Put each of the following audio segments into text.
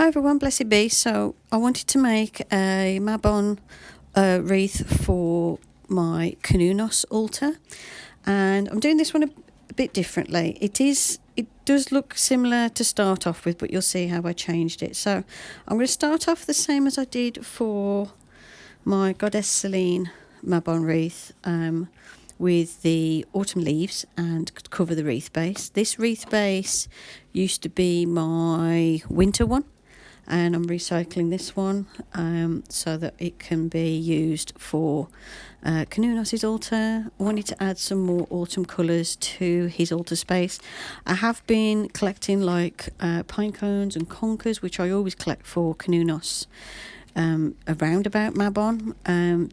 Hi everyone, blessed be. So I wanted to make a Mabon wreath for my Cernunnos altar, and I'm doing this one a bit differently. It does look similar to start off with, but you'll see how I changed it. So I'm going to start off the same as I did for my Goddess Selene Mabon wreath, with the autumn leaves and cover the wreath base. This wreath base used to be my winter one, and I'm recycling this one so that it can be used for Cernunnos' altar. I wanted to add some more autumn colours to his altar space. I have been collecting pine cones and conkers, which I always collect for Cernunnos around about Mabon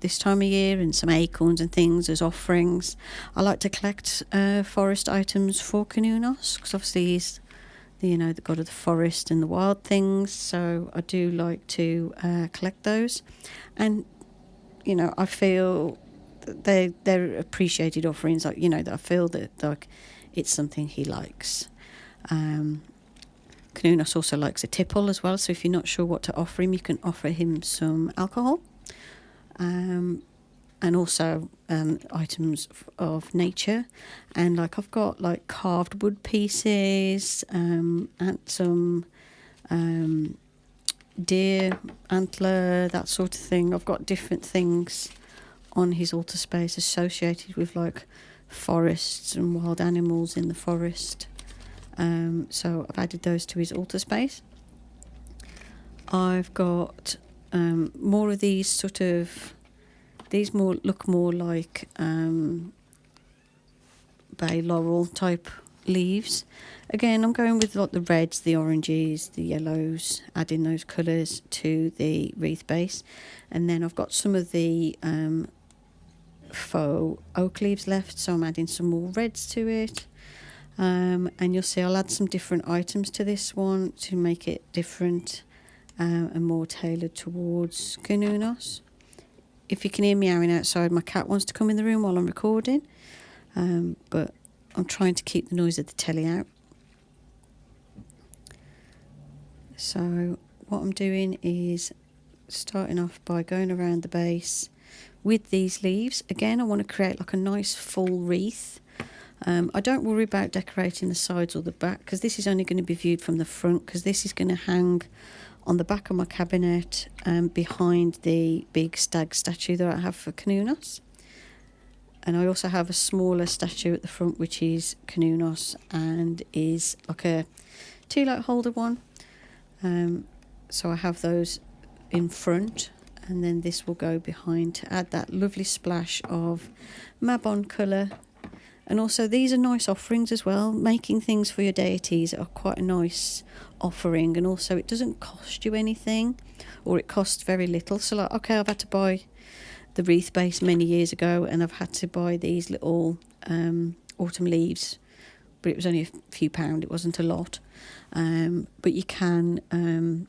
this time of year, and some acorns and things as offerings. I like to collect forest items for Cernunnos because obviously he's the god of the forest and the wild things, so I do like to collect those. And I feel that they're appreciated offerings, that I feel that it's something he likes. Cernunnos also likes a tipple as well, so if you're not sure what to offer him, you can offer him some alcohol, and also items of nature. And I've got carved wood pieces, and some deer antler, that sort of thing. I've got different things on his altar space associated with forests and wild animals in the forest. So I've added those to his altar space. I've got more of these look more like bay laurel type leaves. Again, I'm going with the reds, the oranges, the yellows, adding those colours to the wreath base. And then I've got some of the faux oak leaves left, so I'm adding some more reds to it. And you'll see I'll add some different items to this one to make it different and more tailored towards Cernunnos. If you can hear meowing outside, my cat wants to come in the room while I'm recording, but I'm trying to keep the noise of the telly out. So what I'm doing is starting off by going around the base with these leaves. Again, I want to create a nice full wreath. I don't worry about decorating the sides or the back, because this is only going to be viewed from the front, because this is going to hang on the back of my cabinet behind the big stag statue that I have for Cernunnos. And I also have a smaller statue at the front, which is Cernunnos and is like a tea light holder one. So I have those in front, and then this will go behind to add that lovely splash of Mabon colour. And also these are nice offerings as well. Making things for your deities are quite a nice offering, and also it doesn't cost you anything, or it costs very little. So I've had to buy the wreath base many years ago, and I've had to buy these little autumn leaves, but it was only a few pound, it wasn't a lot. But you can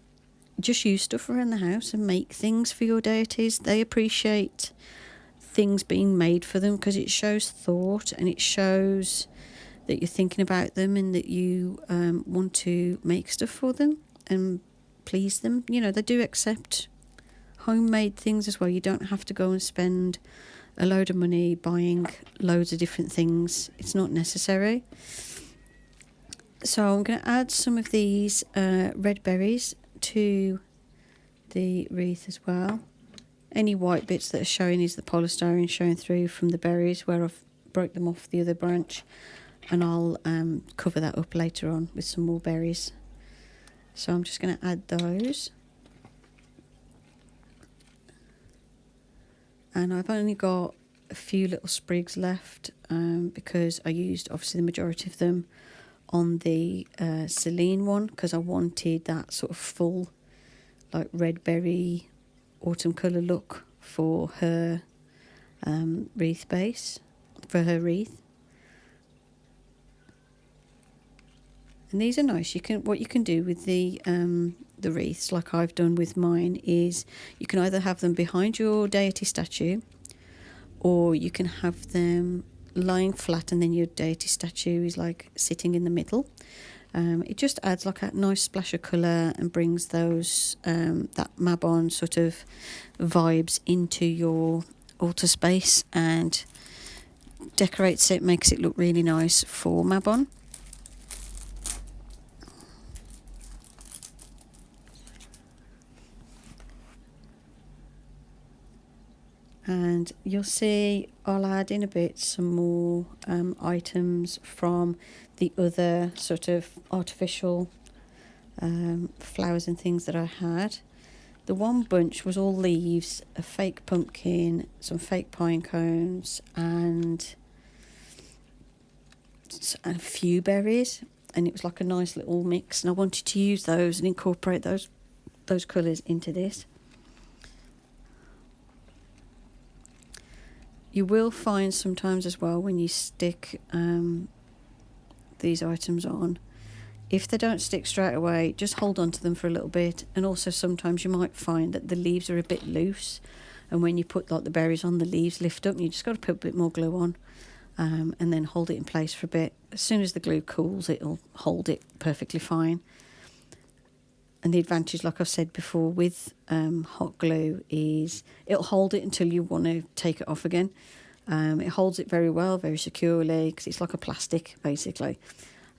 just use stuff around the house and make things for your deities. They appreciate things being made for them because it shows thought, and it shows that you're thinking about them, and that you want to make stuff for them and please them. They do accept homemade things as well. You don't have to go and spend a load of money buying loads of different things. It's not necessary. So I'm going to add some of these red berries to the wreath as well. Any white bits that are showing is the polystyrene showing through from the berries, where I've broke them off the other branch, and I'll cover that up later on with some more berries. So I'm just going to add those. And I've only got a few little sprigs left because I used obviously the majority of them on the Selene one, because I wanted that sort of full red berry autumn colour look for her wreath base, for her wreath. And these are nice. What you can do with the wreaths, like I've done with mine, is you can either have them behind your deity statue, or you can have them lying flat, and then your deity statue is sitting in the middle. It just adds like a nice splash of colour and brings those that Mabon sort of vibes into your altar space and decorates it, makes it look really nice for Mabon. And you'll see I'll add in a bit some more items from the other sort of artificial flowers and things that I had. The one bunch was all leaves, a fake pumpkin, some fake pine cones, and a few berries, and it was like a nice little mix, and I wanted to use those and incorporate those colours into this. You will find sometimes as well when you stick these items on, if they don't stick straight away, just hold on to them for a little bit. And also sometimes you might find that the leaves are a bit loose, and when you put like the berries on, the leaves lift up, and you just got to put a bit more glue on and then hold it in place for a bit. As soon as the glue cools, it'll hold it perfectly fine. And the advantage, like I've said before, with hot glue is it'll hold it until you want to take it off again. It holds it very well, very securely, because it's like a plastic, basically.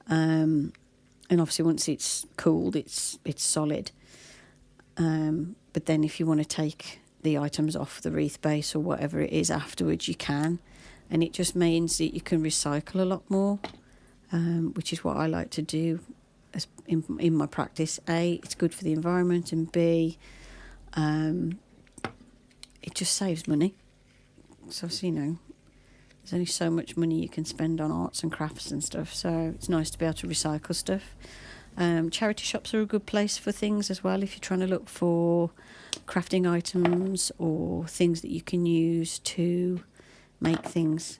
And obviously once it's cooled, it's solid. But then if you want to take the items off the wreath base or whatever it is afterwards, you can. And it just means that you can recycle a lot more, which is what I like to do in my practice. A, it's good for the environment, and B, it just saves money. So there's only so much money you can spend on arts and crafts and stuff, so it's nice to be able to recycle stuff. Charity shops are a good place for things as well if you're trying to look for crafting items or things that you can use to make things.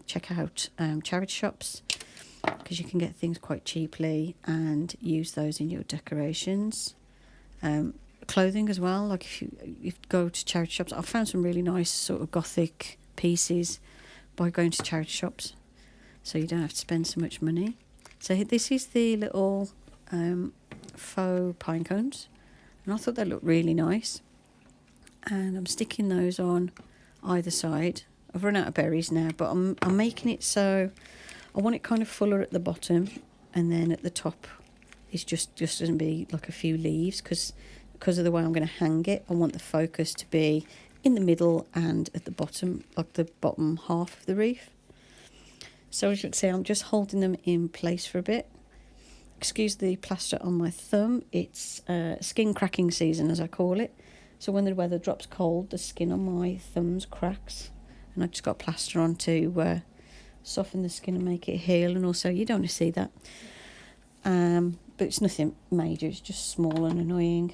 Check out charity shops, because you can get things quite cheaply and use those in your decorations. Clothing as well, like if you go to charity shops, I've found some really nice sort of gothic pieces by going to charity shops, so you don't have to spend so much money. So this is the little faux pine cones, and I thought they looked really nice, and I'm sticking those on either side. I've run out of berries now, but I'm making it so I want it kind of fuller at the bottom, and then at the top it's just going to be like a few leaves, because of the way I'm going to hang it. I want the focus to be in the middle and at the bottom, like the bottom half of the wreath. So as you can see, I'm just holding them in place for a bit. Excuse the plaster on my thumb. It's skin cracking season, as I call it. So when the weather drops cold, the skin on my thumbs cracks, and I just got plaster on to soften the skin and make it heal. And also, you don't want to see that, but it's nothing major, it's just small and annoying.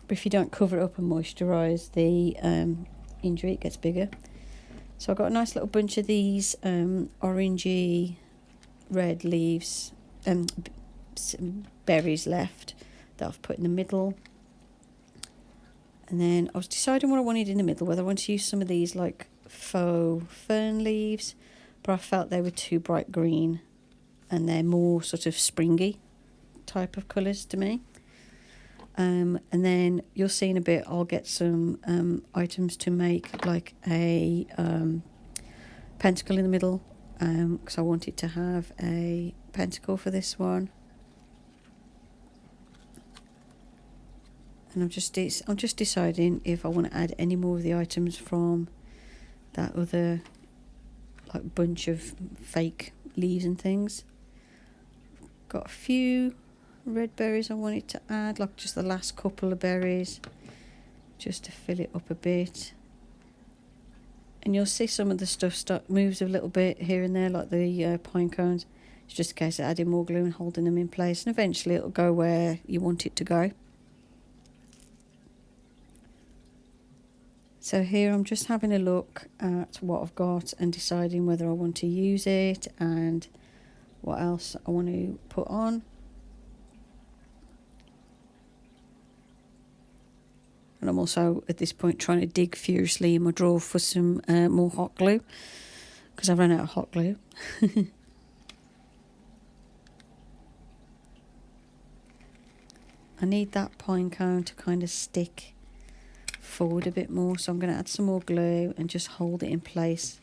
But if you don't cover it up and moisturise the injury, it gets bigger. So I've got a nice little bunch of these orangey red leaves and berries left that I've put in the middle. And then I was deciding what I wanted in the middle, whether I want to use some of these like faux fern leaves, but I felt they were too bright green, and they're more sort of springy type of colours to me. And then you'll see in a bit I'll get some items to make like a pentacle in the middle, because I wanted to have a pentacle for this one. And I'm just deciding if I want to add any more of the items from that other like bunch of fake leaves and things. Got a few red berries I wanted to add, like just the last couple of berries, just to fill it up a bit. And you'll see some of the stuff moves a little bit here and there, like the pine cones. It's just a case of adding more glue and holding them in place, and eventually it'll go where you want it to go. So here I'm just having a look at what I've got and deciding whether I want to use it and what else I want to put on. And I'm also at this point trying to dig furiously in my drawer for some more hot glue, because I've run out of hot glue. I need that pine cone to kind of stick forward a bit more, so I'm going to add some more glue and just hold it in place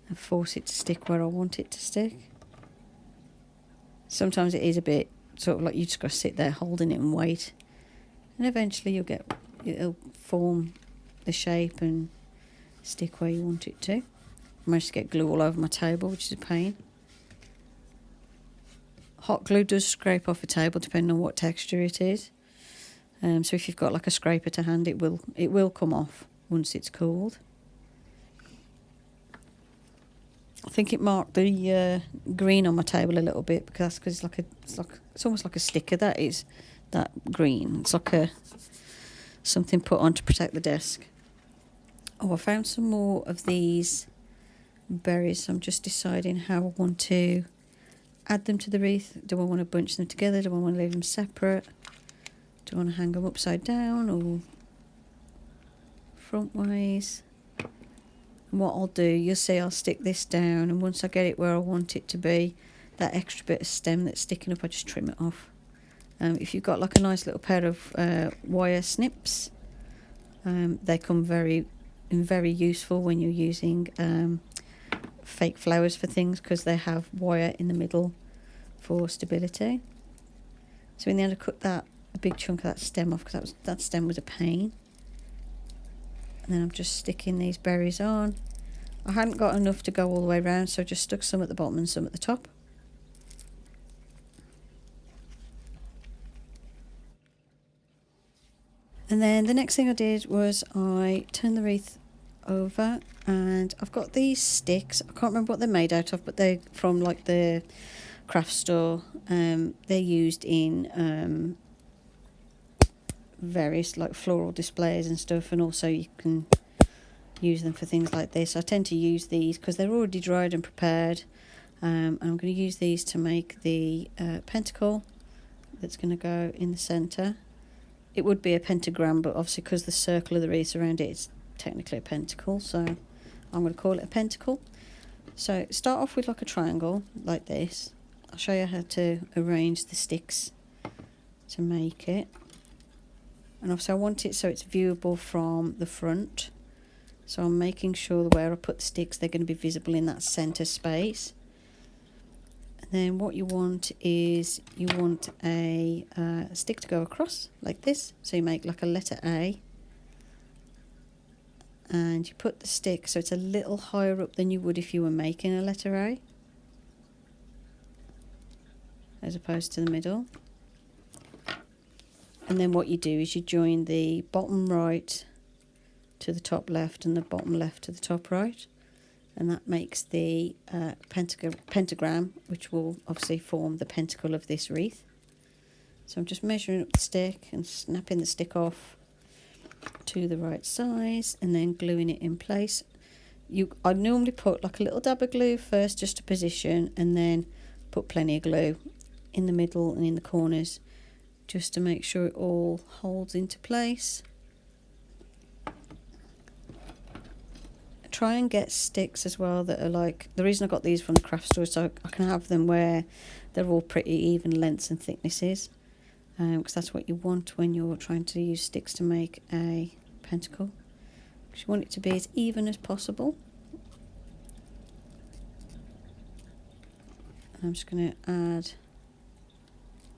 and force it to stick where I want it to stick. Sometimes it is a bit sort of like you just got to sit there holding it and wait, and eventually it'll form the shape and stick where you want it to. I managed to get glue all over my table, which is a pain. Hot glue does scrape off a table depending on what texture it is. So if you've got like a scraper to hand, it will come off once it's cooled. I think it marked the green on my table a little bit because it's almost like a sticker. That is that green. It's like something put on to protect the desk. Oh, I found some more of these berries. So I'm just deciding how I want to add them to the wreath. Do I want to bunch them together? Do I want to leave them separate? Do I want to hang them upside down or front ways? And what I'll do, you'll see I'll stick this down, and once I get it where I want it to be, that extra bit of stem that's sticking up, I just trim it off. If you've got like a nice little pair of wire snips, they come very useful when you're using fake flowers for things, because they have wire in the middle for stability. So in the end I cut a big chunk of that stem off, because that stem was a pain. And then I'm just sticking these berries on. I hadn't got enough to go all the way around, so I just stuck some at the bottom and some at the top. And then the next thing I did was I turned the wreath over, and I've got these sticks. I can't remember what they're made out of, but they're from like the craft store. They're used in various like floral displays and stuff, and also you can use them for things like this. I tend to use these because they're already dried and prepared, and I'm going to use these to make the pentacle that's going to go in the centre. It would be a pentagram, but obviously because the circle of the wreath around it is technically a pentacle, so I'm going to call it a pentacle. So start off with like a triangle like this. I'll show you how to arrange the sticks to make it. And obviously I want it so it's viewable from the front. So I'm making sure that where I put the sticks, they're going to be visible in that centre space. And then what you want is you want a stick to go across like this. So you make like a letter A. And you put the stick so it's a little higher up than you would if you were making a letter A, as opposed to the middle. And then what you do is you join the bottom right to the top left and the bottom left to the top right, and that makes the pentagram, which will obviously form the pentacle of this wreath. So I'm just measuring up the stick and snapping the stick off to the right size and then gluing it in place. I'd normally put like a little dab of glue first just to position, and then put plenty of glue in the middle and in the corners just to make sure it all holds into place. Try and get sticks as well that are like, the reason I got these from the craft store is so I can have them where they're all pretty even lengths and thicknesses, because that's what you want when you're trying to use sticks to make a pentacle, because you want it to be as even as possible. I'm just going to add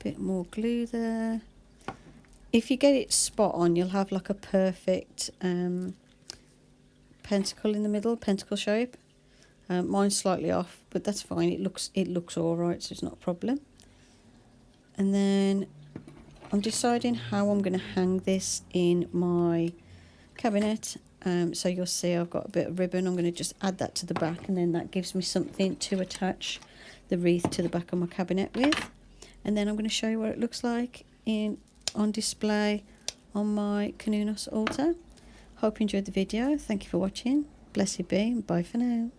a bit more glue there. If you get it spot on, you'll have like a perfect pentacle in the middle, pentacle shape. Mine's slightly off, but that's fine. It looks all right, so it's not a problem. And then I'm deciding how I'm going to hang this in my cabinet. So you'll see I've got a bit of ribbon. I'm going to just add that to the back, and then that gives me something to attach the wreath to the back of my cabinet with. And then I'm going to show you what it looks like on display on my Cernunnos altar. Hope you enjoyed the video. Thank you for watching. Blessed be, and bye for now.